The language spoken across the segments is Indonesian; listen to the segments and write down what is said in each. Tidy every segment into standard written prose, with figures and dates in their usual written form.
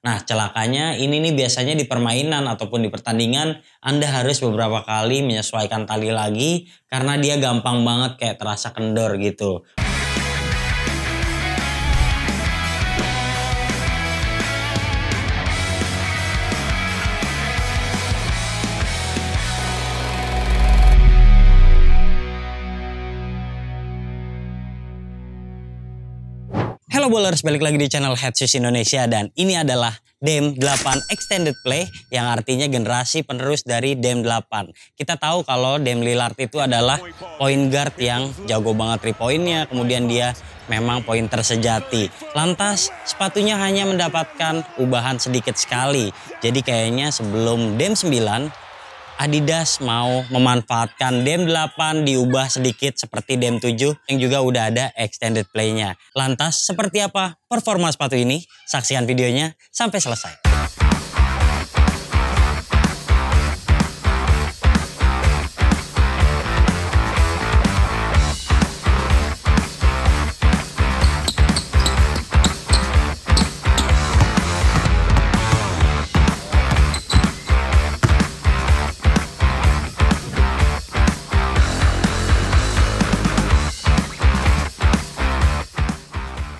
Nah, celakanya ini nih biasanya di permainan ataupun di pertandingan Anda harus beberapa kali menyesuaikan tali lagi karena dia gampang banget kayak terasa kendor gitu. Halo bowlers, balik lagi di channel Headsus Indonesia dan ini adalah DEM 8 Extended Play yang artinya generasi penerus dari DEM 8. Kita tahu kalau Dame Lillard itu adalah point guard yang jago banget 3 poinnya, kemudian dia memang pointer sejati. Lantas sepatunya hanya mendapatkan ubahan sedikit sekali. Jadi kayaknya sebelum DEM 9 Adidas mau memanfaatkan DEM 8 diubah sedikit seperti DEM 7 yang juga udah ada extended play-nya. Lantas seperti apa performa sepatu ini? Saksikan videonya sampai selesai.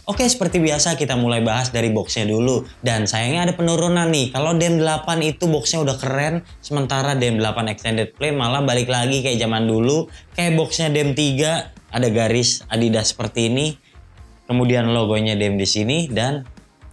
Oke, seperti biasa kita mulai bahas dari boxnya dulu. Dan sayangnya ada penurunan nih. Kalau DEM 8 itu boxnya udah keren. Sementara DEM 8 Extended Play malah balik lagi kayak zaman dulu. Kayak boxnya DEM 3 ada garis Adidas seperti ini. Kemudian logonya DEM di sini. Dan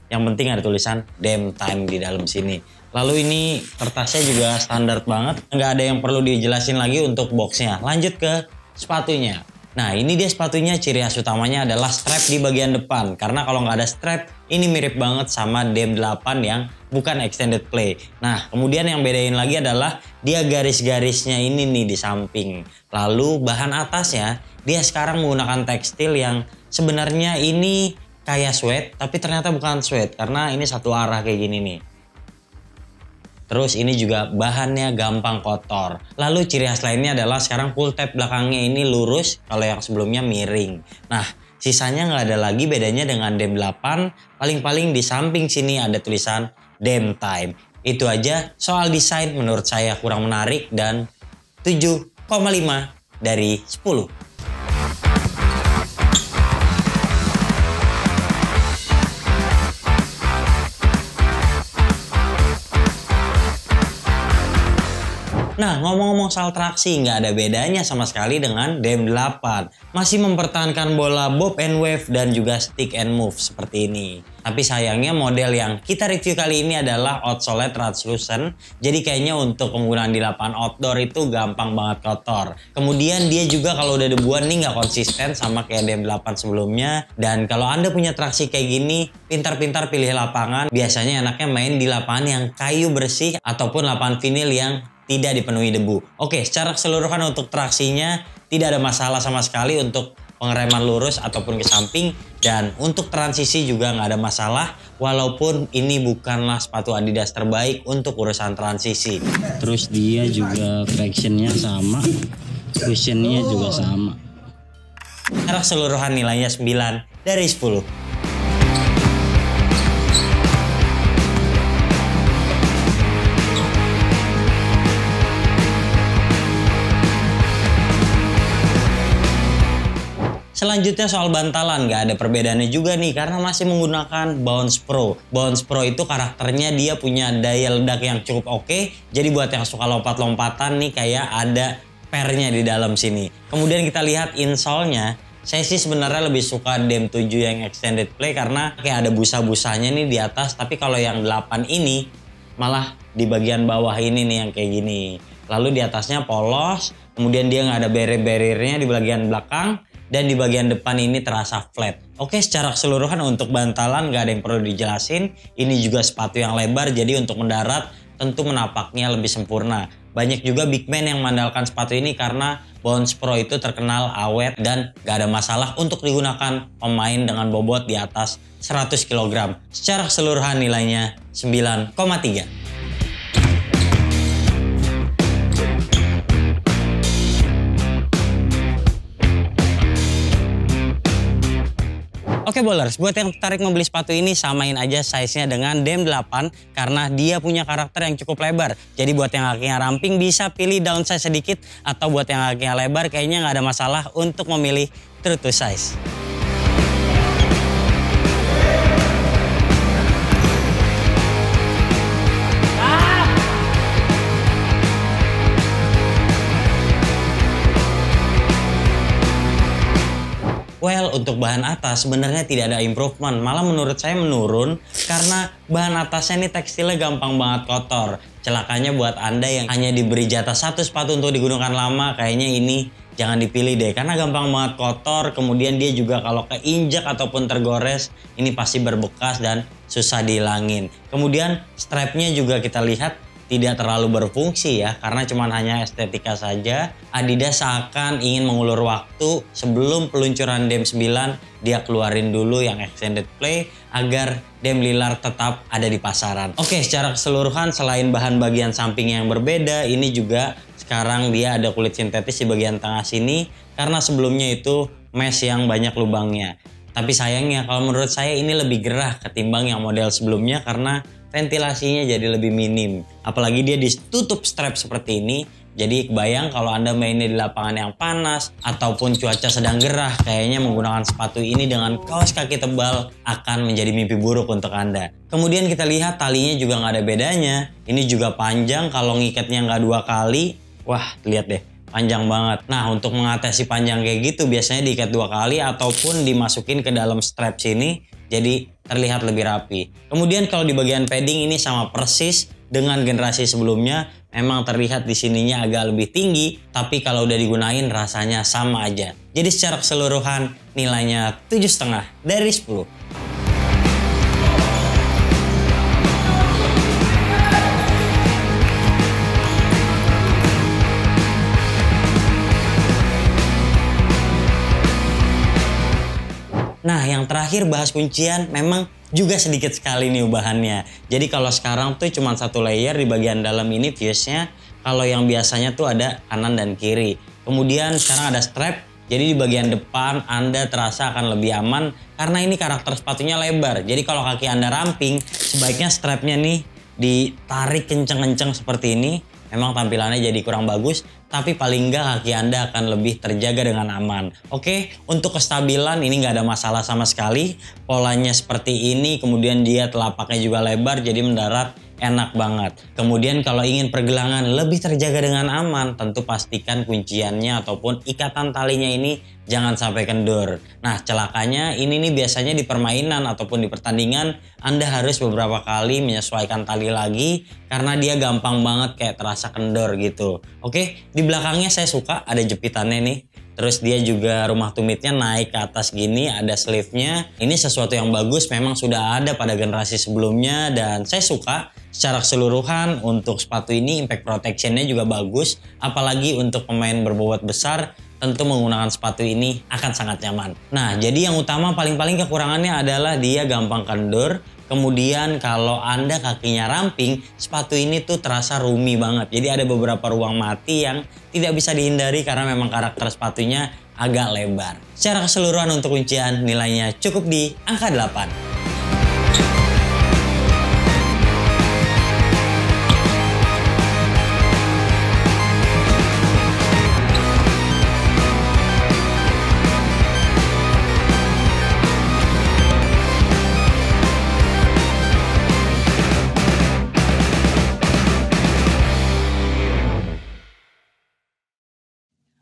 yang penting ada tulisan DEM Time di dalam sini. Lalu ini kertasnya juga standar banget. Nggak ada yang perlu dijelasin lagi untuk boxnya. Lanjut ke sepatunya. Nah ini dia sepatunya, ciri khas utamanya adalah strap di bagian depan. Karena kalau nggak ada strap, ini mirip banget sama DEM 8 yang bukan extended play. Nah kemudian yang bedain lagi adalah dia garis-garisnya ini nih di samping. Lalu bahan atasnya, dia sekarang menggunakan tekstil yang sebenarnya ini kayak suede, tapi ternyata bukan suede. Karena ini satu arah kayak gini nih. Terus ini juga bahannya gampang kotor. Lalu ciri khas lainnya adalah sekarang pull tab belakangnya ini lurus, kalau yang sebelumnya miring. Nah sisanya nggak ada lagi bedanya dengan DEM 8. Paling-paling di samping sini ada tulisan DEM Time. Itu aja soal desain menurut saya kurang menarik dan 7,5 dari 10. Nah ngomong-ngomong soal traksi nggak ada bedanya sama sekali dengan DEM 8. Masih mempertahankan bola bob and wave dan juga stick and move seperti ini. Tapi sayangnya model yang kita review kali ini adalah outsole translucent. Jadi kayaknya untuk penggunaan di lapangan outdoor itu gampang banget kotor. Kemudian dia juga kalau udah debuan nih nggak konsisten sama kayak DEM 8 sebelumnya. Dan kalau Anda punya traksi kayak gini, pintar-pintar pilih lapangan. Biasanya enaknya main di lapangan yang kayu bersih ataupun lapangan vinil yang tidak dipenuhi debu. Oke, secara keseluruhan untuk traksinya tidak ada masalah sama sekali untuk pengereman lurus ataupun ke samping. Dan untuk transisi juga nggak ada masalah. Walaupun ini bukanlah sepatu Adidas terbaik untuk urusan transisi. Terus dia juga fractionnya sama. Cushionnya juga sama. Secara keseluruhan nilainya 9 dari 10. Selanjutnya soal bantalan, nggak ada perbedaannya juga nih karena masih menggunakan Bounce Pro. Bounce Pro itu karakternya dia punya daya ledak yang cukup oke. Jadi buat yang suka lompat-lompatan nih kayak ada pernya di dalam sini. Kemudian kita lihat insole-nya. Saya sih sebenarnya lebih suka DEM 7 yang extended play karena kayak ada busa-busanya nih di atas. Tapi kalau yang 8 ini malah di bagian bawah ini nih yang kayak gini. Lalu di atasnya polos, kemudian dia nggak ada barrier-barriernya di bagian belakang. Dan di bagian depan ini terasa flat. Oke, secara keseluruhan untuk bantalan nggak ada yang perlu dijelasin. Ini juga sepatu yang lebar, jadi untuk mendarat tentu menapaknya lebih sempurna. Banyak juga big man yang mengandalkan sepatu ini karena Bounce Pro itu terkenal awet dan nggak ada masalah untuk digunakan pemain dengan bobot di atas 100 kg. Secara keseluruhan nilainya 9,3. Oke, Oke bowlers, buat yang tertarik membeli sepatu ini samain aja size-nya dengan DM8 karena dia punya karakter yang cukup lebar. Jadi buat yang kakinya ramping bisa pilih downsize sedikit, atau buat yang kakinya lebar kayaknya nggak ada masalah untuk memilih true to size. Well, untuk bahan atas sebenarnya tidak ada improvement, malah menurut saya menurun karena bahan atasnya ini tekstilnya gampang banget kotor. Celakanya buat Anda yang hanya diberi jatah satu sepatu untuk digunakan lama, kayaknya ini jangan dipilih deh karena gampang banget kotor. Kemudian dia juga kalau keinjak ataupun tergores ini pasti berbekas dan susah dihilangin. Kemudian strapnya juga kita lihat tidak terlalu berfungsi ya, karena cuma hanya estetika saja. Adidas seakan ingin mengulur waktu sebelum peluncuran DM9, dia keluarin dulu yang extended play agar DM Lillard tetap ada di pasaran. Oke, secara keseluruhan selain bahan bagian samping yang berbeda, ini juga sekarang dia ada kulit sintetis di bagian tengah sini karena sebelumnya itu mesh yang banyak lubangnya. Tapi sayangnya kalau menurut saya ini lebih gerah ketimbang yang model sebelumnya karena ventilasinya jadi lebih minim. Apalagi dia ditutup strap seperti ini. Jadi kebayang kalau Anda mainnya di lapangan yang panas ataupun cuaca sedang gerah, kayaknya menggunakan sepatu ini dengan kaos kaki tebal akan menjadi mimpi buruk untuk Anda. Kemudian kita lihat talinya juga nggak ada bedanya. Ini juga panjang, kalau ngikatnya nggak 2 kali. Wah, lihat deh. Panjang banget. Nah, untuk mengatasi panjang kayak gitu biasanya diikat 2 kali ataupun dimasukin ke dalam strap sini jadi terlihat lebih rapi. Kemudian kalau di bagian padding ini sama persis dengan generasi sebelumnya, memang terlihat di sininya agak lebih tinggi, tapi kalau udah digunain rasanya sama aja. Jadi secara keseluruhan nilainya 7,5 dari 10. Nah, yang terakhir bahas kuncian, memang juga sedikit sekali nih ubahannya. Jadi kalau sekarang tuh cuma 1 layer di bagian dalam ini fuse-nya. Kalau yang biasanya tuh ada kanan dan kiri. Kemudian sekarang ada strap. Jadi di bagian depan Anda terasa akan lebih aman karena ini karakter sepatunya lebar. Jadi kalau kaki Anda ramping, sebaiknya strapnya nih ditarik kenceng-kenceng seperti ini. Memang tampilannya jadi kurang bagus, tapi paling nggak kaki Anda akan lebih terjaga dengan aman. Oke, untuk kestabilan ini nggak ada masalah sama sekali. Polanya seperti ini, kemudian dia telapaknya juga lebar, jadi mendarat enak banget. Kemudian kalau ingin pergelangan lebih terjaga dengan aman, tentu pastikan kunciannya ataupun ikatan talinya ini jangan sampai kendur. Nah, celakanya ini nih biasanya di permainan ataupun di pertandingan Anda harus beberapa kali menyesuaikan tali lagi karena dia gampang banget kayak terasa kendor gitu. Oke, di belakangnya saya suka ada jepitannya nih. Terus dia juga rumah tumitnya naik ke atas gini, ada sleeve-nya. Ini sesuatu yang bagus, memang sudah ada pada generasi sebelumnya dan saya suka. Secara keseluruhan untuk sepatu ini impact protection-nya juga bagus. Apalagi untuk pemain berbobot besar, tentu menggunakan sepatu ini akan sangat nyaman. Nah, jadi yang utama paling-paling kekurangannya adalah dia gampang kendur. Kemudian kalau Anda kakinya ramping, sepatu ini tuh terasa roomy banget. Jadi ada beberapa ruang mati yang tidak bisa dihindari karena memang karakter sepatunya agak lebar. Secara keseluruhan untuk kuncian nilainya cukup di angka 8.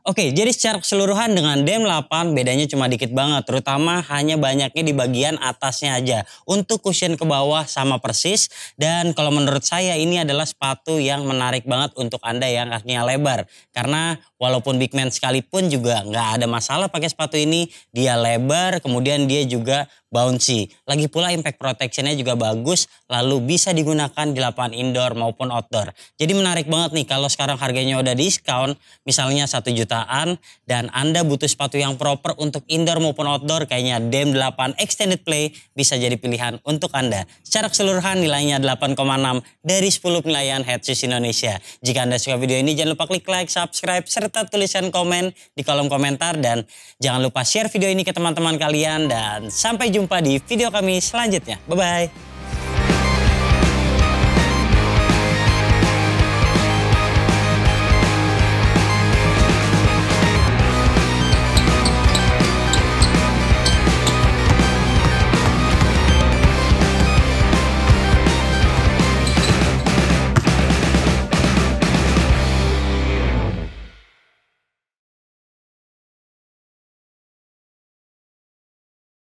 Oke, jadi secara keseluruhan dengan DM8 bedanya cuma dikit banget, terutama hanya banyaknya di bagian atasnya aja. Untuk cushion ke bawah sama persis, dan kalau menurut saya ini adalah sepatu yang menarik banget untuk Anda yang kakinya lebar. Karena walaupun big man sekalipun juga nggak ada masalah pakai sepatu ini, dia lebar, kemudian dia juga bouncy. Lagi pula impact protectionnya juga bagus, lalu bisa digunakan di lapangan indoor maupun outdoor. Jadi menarik banget nih kalau sekarang harganya udah diskon, misalnya 1 juta jutaan dan Anda butuh sepatu yang proper untuk indoor maupun outdoor, kayaknya DM8 Extended Play bisa jadi pilihan untuk Anda. Secara keseluruhan nilainya 8,6 dari 10 penilaian Head Shoes Indonesia. Jika Anda suka video ini jangan lupa klik like, subscribe, serta tuliskan komen di kolom komentar. Dan jangan lupa share video ini ke teman-teman kalian. Dan sampai jumpa di video kami selanjutnya. Bye-bye.